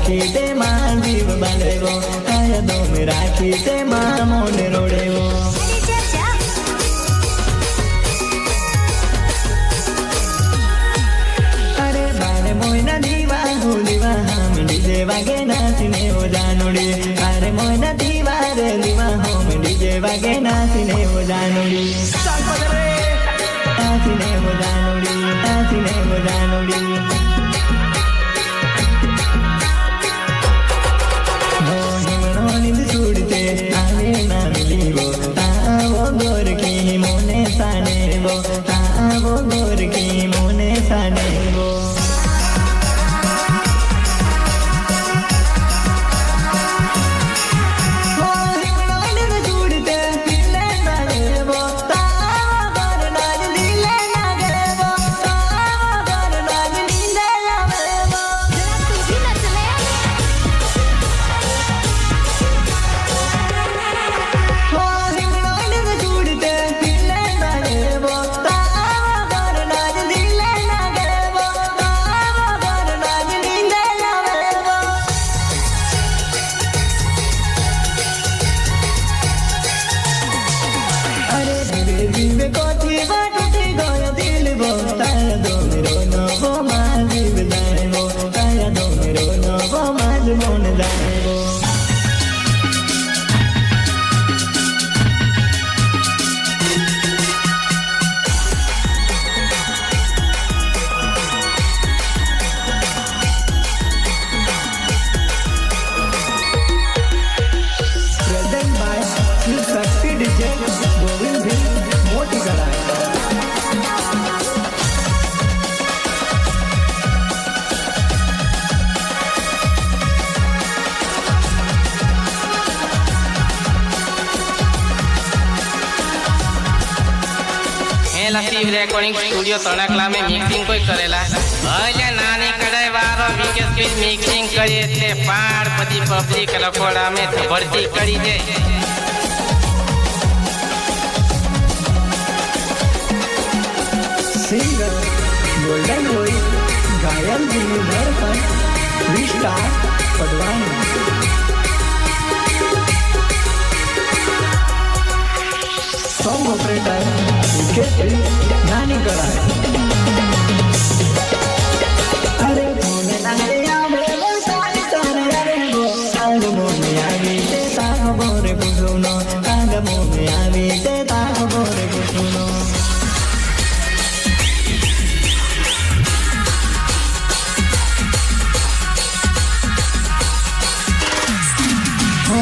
राखी ते मां जीव बांधेवो यादों में राखी ते मां मोने रोडेवो अरे बारे मोयना दीवा हुलीवा हम डीजे वागे नाचने हो जानोड़ी अरे मोयना दीवा रे दीवा हम डीजे वागे नाचने हो जानोड़ी नाचने हो जानोड़ी नाचने हो जानोड़ी छूटते आवे ना मिलीवो तावो गोर की मोने सानेवो तावो गोर की मोने सानेवो रेकॉर्डिंग स्टूडियो तणकला में मिक्सिंग कोई करेला भले नानी कड़ाई वारो विकेट पीस मिक्सिंग करे थे पाड़ बदी पब्लिक रखोड़ा में भर्ती करी दे सिंगर गोल्डन बॉय घायल दिलबर पर विस्टार पडवानी सॉन्ग ऑपरेटर नानी कड़ा अरे मोने नारे आवे वो सारी तारे अरे वो आग मोने आवे ते ताग बोरे कुसुनो आग मोने आवे ते ताग बोरे कुसुनो हो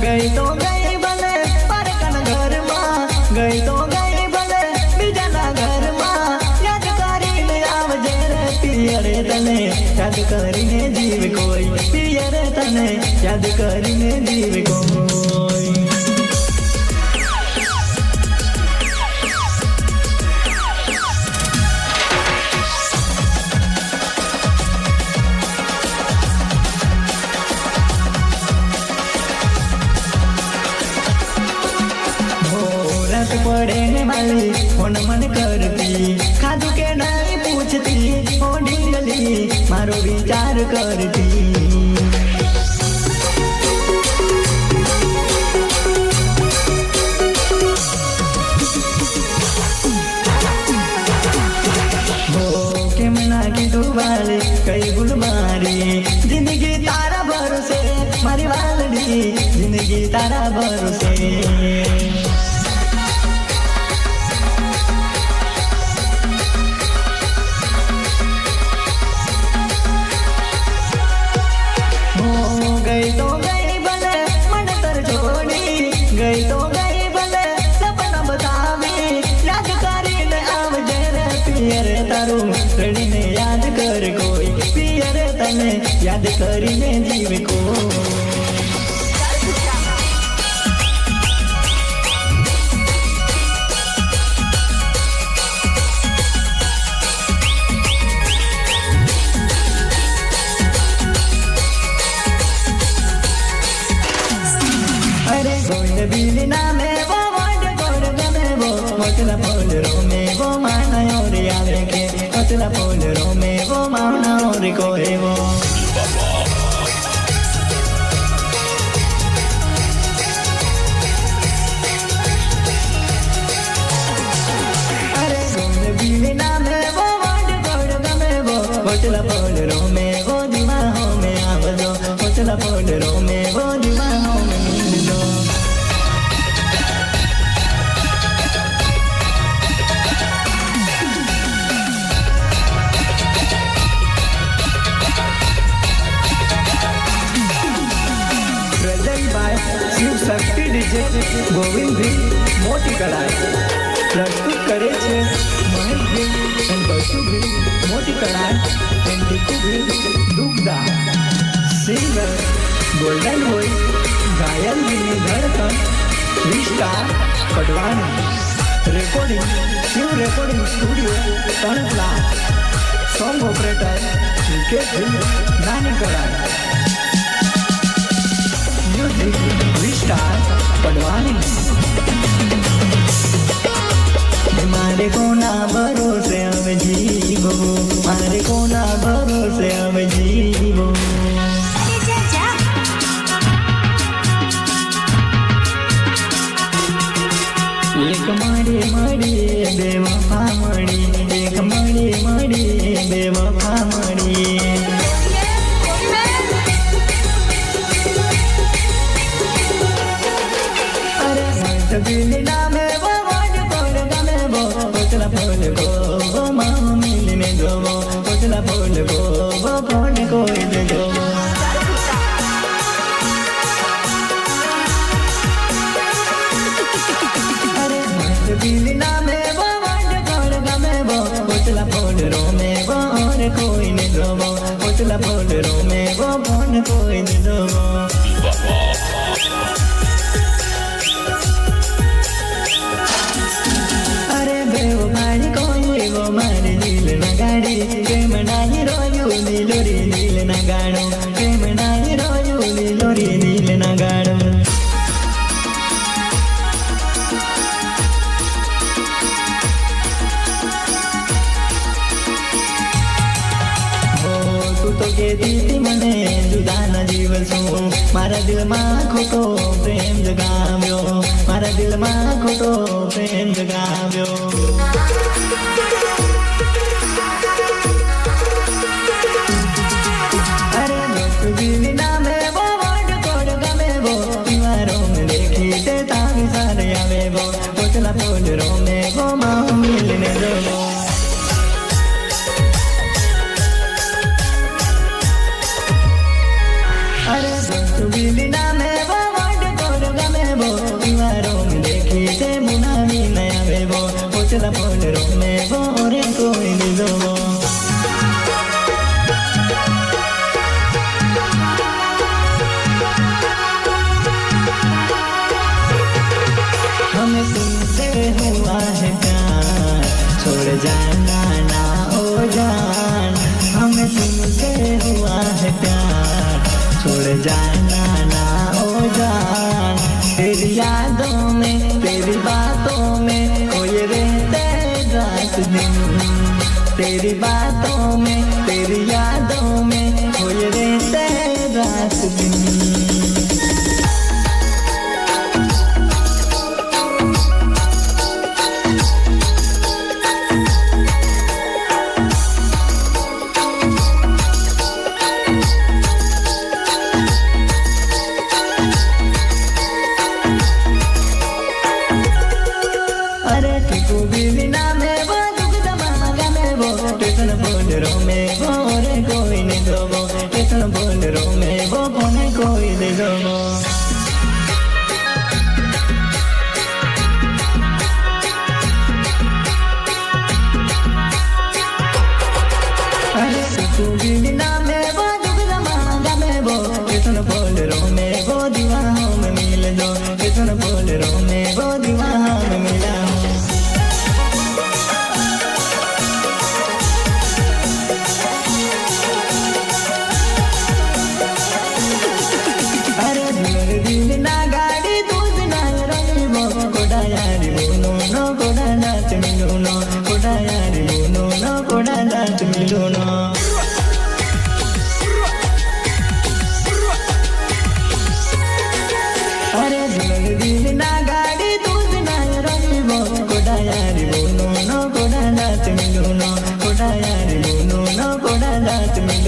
गई तो गई भले पर कन घर मां गई तो पियरे तने याद करीने जीव कोई पियरे तने याद करीने जीव कोई रात पड़े वाली फोन मन करती खादू के नहीं पूछती ओ ढींगली मारो विचार करती हो के मना की दुबाले कई गुलमारी जिंदगी तारा भरोसे मारी वालड़ी जिंदगी तारा भरोसे गई तो गई भले मन तर छोड़ी गई तो गई भले सपना बतावे याद करीने आवजे रे पियरे तारू रड़ीने याद कर कोई पियरे तने याद करीने जीव को बिली नामे वो मोड गोड़ गमे वो मोटला पोल रो में वो माना और आवे के मोटला पोल रो में वो माना और कोए वो होटला पोलरो में वो दीवाहों में आवजो होटला पोलरो में वो दीवाहों में मिल दो शिव शक्ति डीजे गोविंद भी मोटी कड़ाई प्रस्तुत करे छे महेश भी एंड बसु भी मोटी कड़ाई एंड दीकू भी दुग्धा सिंगर गोल्डन वॉइस घायल भी धड़कन विष्टा कटवानी रिकॉर्डिंग शिव रिकॉर्डिंग स्टूडियो तणकला सॉन्ग ऑपरेटर विकेट भी नानी कड़ाई मारे कोना भरोसे अब जीवो मारे कोना भरोसे अब जीवो एक मड़ी मड़ी बेवफा मड़ी एक मड़ी मड़ी बेवफा मड़ी बिना में वो वाज कोड गमे वो कोचला बोल गो वो मां मिल में गो वो कोचला बोल गो वो कोड कोई दे गो अरे बिना में वो वाज कोड गमे वो कोचला बोल रो में वो और कोई ने गो वो कोचला बोल रो में वो कोड कोई ने गो मारे दिल न गाड़ी प्रेम नाही रोयू नीलोरी दिल न गाड़ो प्रेम नाही रोयू नीलोरी दिल न गाड़ो तू तो कहती थी मने जुदा न जीवसो मारा दिल में खोटो प्रेम जगाव्यो मारा दिल में खोटो प्रेम जगाव्यो बिना में वो वाड कोड गमे वो दीवारों में देखी ते तावी सारे आवे वो कोचला पोलरो में वो मां मिलने दो अरे बिना में वो वाड कोड गमे वो दीवारों में देखी ते मुनावी नया वे वो कोचला पोलरो में वो रे कोई नहीं दो हुआ है प्यार छोड़ जाना ना ओ जान हमें तुमसे हुआ है प्यार छोड़ जाना ना ओ जान तेरी यादों में तेरी बातों में खोए रहते रात दिन तेरी बातों में तेरी यादों में खोए रहते रात दिन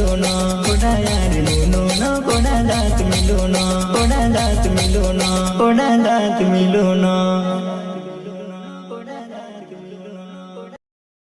मिलूना कोड़ा यार मिलूना कोड़ा दांत मिलूना कोड़ा दांत मिलूना कोड़ा दांत मिलूना